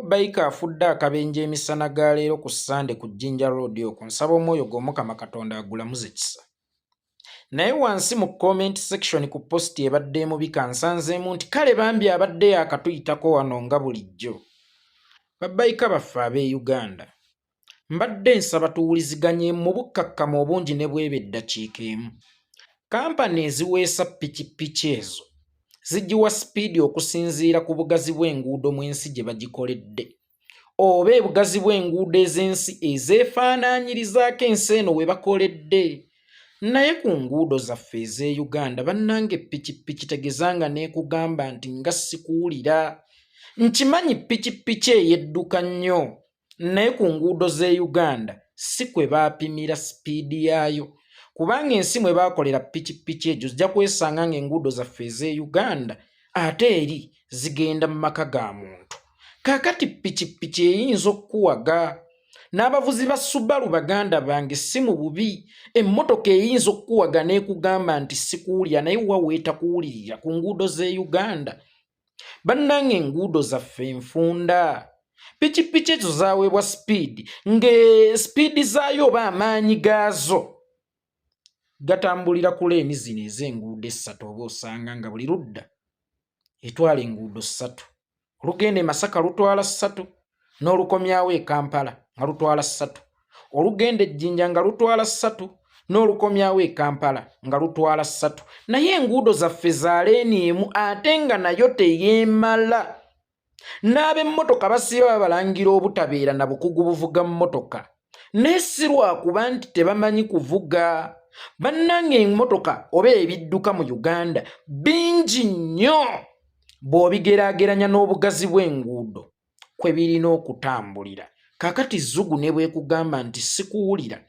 bike afudde akabenje emisana ga leero ku Sande ku Jinja Road okwo nsaba omwoyo gw'Omukama Katonda agulamuze kisa. Naye wansi mu comment section ku post ebadde emubika nsanzeemu nti kale bambi abadde yakatuyitako wano nga bulijjo. Babbayika baffe ab'e Uganda, mbadde nsaba tuwuliziganye mu bukkakkamu obungi ne bw'eba eddakiika emu. Kampani eziweesa ppikipiki ezo zigiwa sipiidi okusinziira ku bugazi bw'enguudo mu nsi gye bagikoledde, oba ebugazi bw'enguudo ez'ensi ezeefaanaanyirizaako ensi eno we bakoledde. Naye ku nguudo zaffe ez'e Uganda bannange ppikipiki tegezanga neekugamba nti nga sikuwulira. Nkimanyi ppikipiki eyedduka nnyo, naye ku nguudo z'e Uganda si kwe baapimira sipiidi yaayo, kubanga ensi mwe baakolera ppikipiki egyo zijja kwesanga ng'enguudo zaffe ez'e Uganda ate eri zigenda mu maka ga muntu. Kaakati ppikipiki eyinza okukuwaga. N'abavuzi ba Subaru baganda bange si mu bubi, emmotoka eyinza okukuwaga n'ekugamba nti sikuwulira naye wa weetakuwulirira ku nguudo z'e Uganda. Bannange enguudo zaffe enfunda. Ppikipiki ezo zaaweebwa sipiidi, sipiidi zaayo oba amaanyi gaazo gatambulira ku leeni zino ez'enguudo essatu, oba osanga nga buli ludda etwala enguudo ssatu. Olugenda e Masaka lutwala ssatu, n'olukomyawo e Kampala nga lutwala ssatu. Olugenda e Jjinja nga lutwala ssatu, n'olukomyawo e Kampala nga lutwala ssatu. Naye enguudo zaffe za leeni emu ate nga nayo teyeemala. N'ab'emmotoka basiba babalangira obutabeera na bukugu buvuga mmotoka, naye si lwakuba nti tebamanyi kuvuga. Bannange emmotoka oba ebidduka mu Uganda bingi nnyo bw'obigeraageranya n'obugazi bw'enguudo kwe birina okutambulira. Kaakati Zugu ne bwekugamba nti sikuwulira,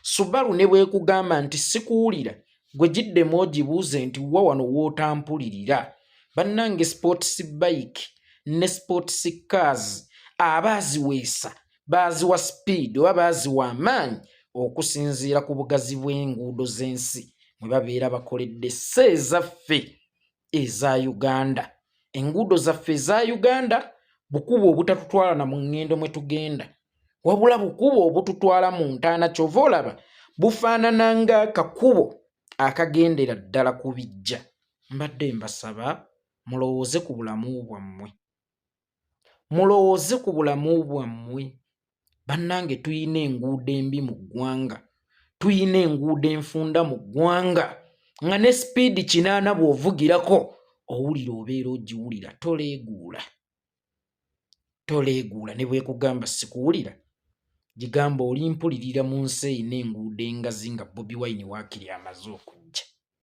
Subaru ne bwekugamba nti sikuwulira, gwe giddemu ogibuuze nti wa wano w'otampulirira. Bannange sports bike ne sports cars abaaziweesa baaziwa sipiidi oba baaziwa amaanyi okusinziira ku bugazi bw'enguudo z'ensi mwe babeera bakoledde, si ezaffe eza Uganda. Enguudo zaffe eza Uganda bukubo obutatutwala na mu ŋŋendo mwe tugenda, wabula bukubo obututwala mu ntaana. Kyova olaba bufaanana ng'akakubo akagendera ddala ku bijja. Mbadde mbasaba mulowooze ku bulamu bwammwe, mulowooze ku bulamu bwammwe. Bannange tuyina enguudo embi mu ggwanga, tuyina enguudo enfunda mu ggwanga, nga ne sipiidi 80 bw'ovugirako owulira obeera ogiwulira, toleeguula. Toleeguula ne bwekugamba sikuwulira, gigamba olimpulirira mu nsi eyina enguudo engazi nga Bobi Wine waakiri amaze okudda.